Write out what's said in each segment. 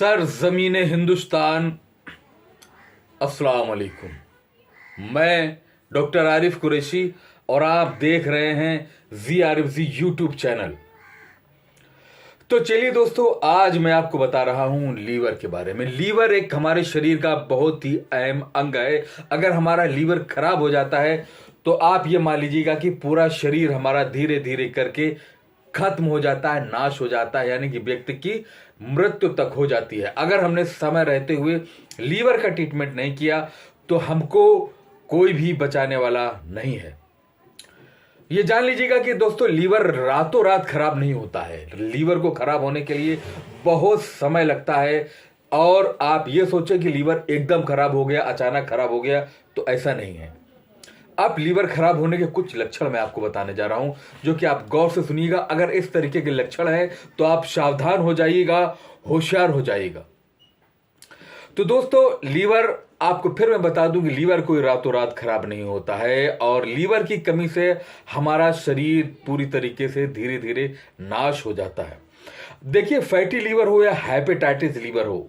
Sir ज़मीन हिंदुस्तान, अस्सलाम वालेकुम। मैं डॉक्टर आरिफ कुरैशी और आप देख रहे हैं जी आरिफ जी यूट्यूब चैनल। तो चलिए दोस्तों, आज मैं आपको बता रहा हूं लीवर के बारे में। लीवर एक हमारे शरीर का बहुत ही अहम अंग है। अगर हमारा लीवर खराब हो जाता है तो आप ये मान लीजिएगा कि पूरा शरीर हमारा धीरे धीरे करके खत्म हो जाता है, नाश हो जाता है, यानी कि व्यक्ति की मृत्यु तक हो जाती है। अगर हमने समय रहते हुए लीवर का ट्रीटमेंट नहीं किया तो हमको कोई भी बचाने वाला नहीं है। ये जान लीजिएगा कि दोस्तों, लीवर रातों रात खराब नहीं होता है। लीवर को खराब होने के लिए बहुत समय लगता है। और आप ये सोचें कि लीवर एकदम खराब हो गया, अचानक खराब हो गया, तो ऐसा नहीं है। अब लीवर खराब होने के कुछ लक्षण मैं आपको बताने जा रहा हूं, जो कि आप गौर से सुनिएगा। अगर इस तरीके के लक्षण है तो आप सावधान हो जाइएगा, होशियार हो जाइएगा। तो दोस्तों, लीवर, आपको फिर मैं बता दूं कि लीवर कोई रातों रात खराब नहीं होता है। और लीवर की कमी से हमारा शरीर पूरी तरीके से धीरे धीरे नाश हो जाता है। देखिए, फैटी लीवर हो या हेपेटाइटिस लीवर हो,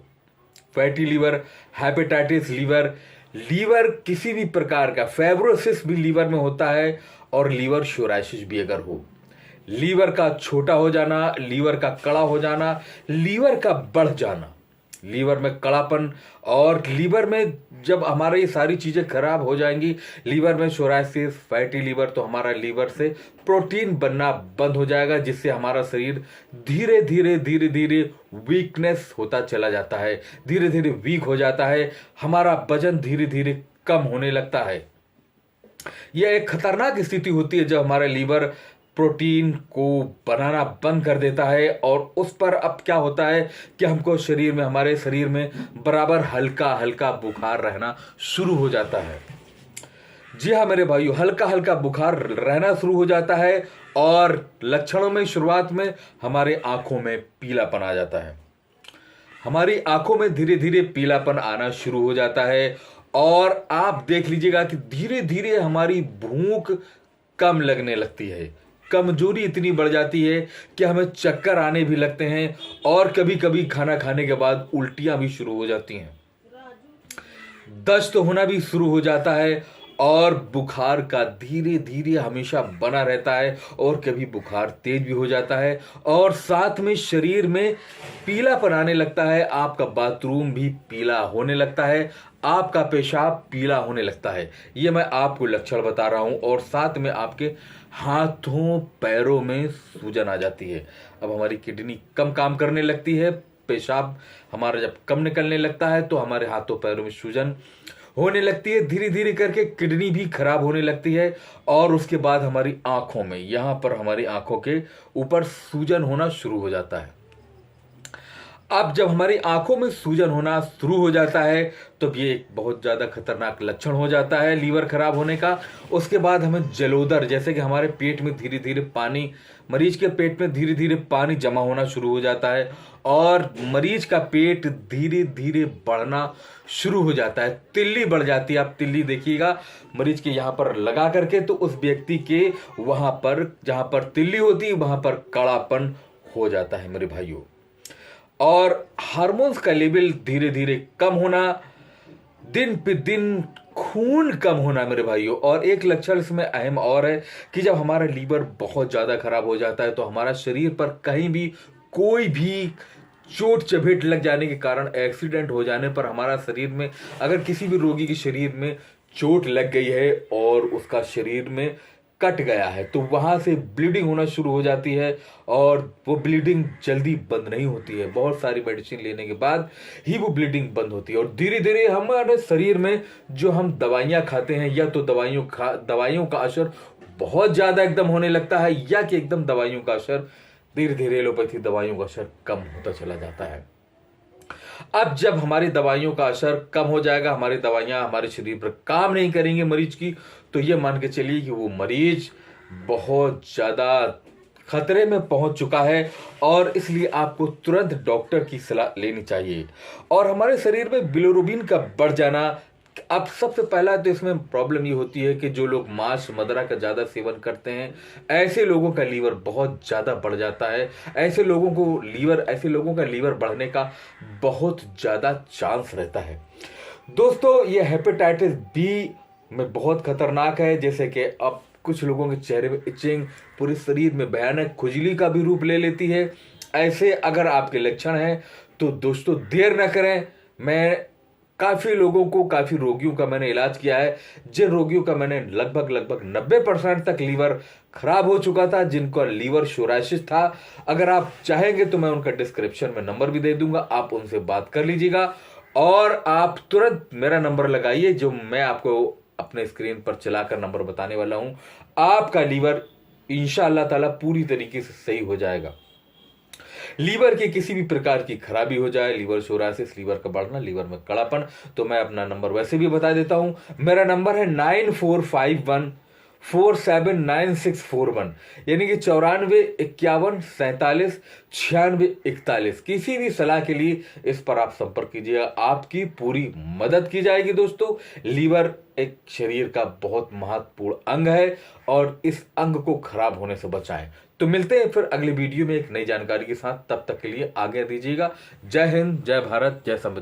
fatty liver, hepatitis liver, liver किसी भी प्रकार का, फाइब्रोसिस भी लीवर में होता है, और लीवर सोराइसिस भी अगर हो, लीवर का छोटा हो जाना, लीवर का कड़ा हो जाना, लीवर का बढ़ जाना, लीवर में कड़ापन, और लीवर में जब हमारी ये सारी चीजें खराब हो जाएंगी, लीवर में सोराइसिस, फैटी लीवर, तो हमारा लीवर से प्रोटीन बनना बंद हो जाएगा, जिससे हमारा शरीर धीरे धीरे धीरे धीरे वीकनेस होता चला जाता है, धीरे धीरे वीक हो जाता है। हमारा वजन धीरे धीरे कम होने लगता है। यह एक खतरनाक स्थिति होती है जब हमारा लीवर प्रोटीन को बनाना बंद कर देता है। और उस पर अब क्या होता है कि हमको शरीर में, हमारे शरीर में बराबर हल्का हल्का बुखार रहना शुरू हो जाता है। जी हाँ मेरे भाइयों, हल्का हल्का बुखार रहना शुरू हो जाता है। और लक्षणों में शुरुआत में हमारे आंखों में पीलापन आ जाता है। हमारी आंखों में धीरे धीरे पीलापन आना शुरू हो जाता है। और आप देख लीजिएगा कि धीरे धीरे हमारी भूख कम लगने लगती है। कमजोरी इतनी बढ़ जाती है कि हमें चक्कर आने भी लगते हैं, और कभी कभी खाना खाने के बाद उल्टियां भी शुरू हो जाती हैं, दस्त होना भी शुरू हो जाता है, और बुखार का धीरे धीरे हमेशा बना रहता है, और कभी बुखार तेज भी हो जाता है, और साथ में शरीर में पीलापन आने लगता है। आपका बाथरूम भी पीला होने लगता है, आपका पेशाब पीला होने लगता है। ये मैं आपको लक्षण बता रहा हूं। और साथ में आपके हाथों पैरों में सूजन आ जाती है। अब हमारी किडनी कम काम करने लगती है, पेशाब हमारा जब कम निकलने लगता है तो हमारे हाथों पैरों में सूजन होने लगती है। धीरे धीरे करके किडनी भी खराब होने लगती है। और उसके बाद हमारी आंखों में, यहां पर हमारी आंखों के ऊपर सूजन होना शुरू हो जाता है। अब जब हमारी आंखों में सूजन होना शुरू हो जाता है तो ये एक बहुत ज्यादा खतरनाक लक्षण हो जाता है लीवर खराब होने का। उसके बाद हमें जलोदर, जैसे कि हमारे पेट में धीरे धीरे पानी, मरीज के पेट में धीरे धीरे पानी जमा होना शुरू हो जाता है, और मरीज का पेट धीरे धीरे बढ़ना शुरू हो जाता है। तिल्ली बढ़ जाती है। आप तिल्ली देखिएगा मरीज के यहाँ पर लगा करके, तो उस व्यक्ति के वहां पर, जहां पर तिल्ली होती है, वहां पर कड़ापन हो जाता है मेरे भाइयों। और हार्मोन्स का लेवल धीरे धीरे कम होना, दिन पे दिन खून कम होना मेरे भाइयों। और एक लक्षण इसमें अहम और है कि जब हमारा लीवर बहुत ज्यादा खराब हो जाता है तो हमारा शरीर पर कहीं भी कोई भी चोट चपेट लग जाने के कारण, एक्सीडेंट हो जाने पर, हमारा शरीर में, अगर किसी भी रोगी के शरीर में चोट लग गई है और उसका शरीर में कट गया है, तो वहां से ब्लीडिंग होना शुरू हो जाती है। और वो ब्लीडिंग जल्दी बंद नहीं होती है, बहुत सारी मेडिसिन लेने के बाद ही वो ब्लीडिंग बंद होती है। और धीरे धीरे हमारे शरीर में जो हम दवाइयां खाते हैं, या तो दवाइयों का असर बहुत ज्यादा एकदम होने लगता है, या कि एकदम दवाइयों का असर धीरे धीरे, एलोपैथी दवाइयों का असर कम होता चला जाता है। अब जब हमारी दवाइयों का असर कम हो जाएगा, हमारी दवाइयां हमारे शरीर पर काम नहीं करेंगे मरीज की, तो ये मान के चलिए कि वो मरीज बहुत ज्यादा खतरे में पहुंच चुका है। और इसलिए आपको तुरंत डॉक्टर की सलाह लेनी चाहिए। और हमारे शरीर में बिलिरुबिन का बढ़ जाना, अब सबसे पहला तो इसमें प्रॉब्लम ये होती है कि जो लोग मांस मदिरा का ज़्यादा सेवन करते हैं, ऐसे लोगों का लीवर बहुत ज़्यादा बढ़ जाता है। ऐसे लोगों का लीवर बढ़ने का बहुत ज़्यादा चांस रहता है। दोस्तों, ये हेपेटाइटिस बी में बहुत खतरनाक है। जैसे कि अब कुछ लोगों के चेहरे में इचिंग, पूरे शरीर में भयानक खुजली का भी रूप ले लेती है। ऐसे अगर आपके लक्षण हैं तो दोस्तों देर न करें। मैं काफ़ी रोगियों का मैंने इलाज किया है, जिन रोगियों का मैंने लगभग 90% तक लीवर खराब हो चुका था, जिनका लीवर सोराइसिस था। अगर आप चाहेंगे तो मैं उनका डिस्क्रिप्शन में नंबर भी दे दूंगा, आप उनसे बात कर लीजिएगा और आप तुरंत मेरा नंबर लगाइए, जो मैं आपको अपने स्क्रीन पर चलाकर नंबर बताने वाला हूं। आपका लीवर इंशाअल्लाह ताला पूरी तरीके से सही हो जाएगा। लीवर की किसी भी प्रकार की खराबी हो जाए, लीवर सोरासिस, लीवर का बढ़ना, लीवर में कड़ापन, तो मैं अपना नंबर वैसे भी बता देता हूं। मेरा नंबर है 9451479641, यानी कि 9451479641। किसी भी सलाह के लिए इस पर आप संपर्क कीजिएगा, आपकी पूरी मदद की जाएगी। दोस्तों, लीवर एक शरीर का बहुत महत्वपूर्ण अंग है और इस अंग को खराब होने से बचाएं। तो मिलते हैं फिर अगली वीडियो में एक नई जानकारी के साथ। तब तक के लिए आज्ञा दीजिएगा। जय हिंद, जय भारत, जय संविधान।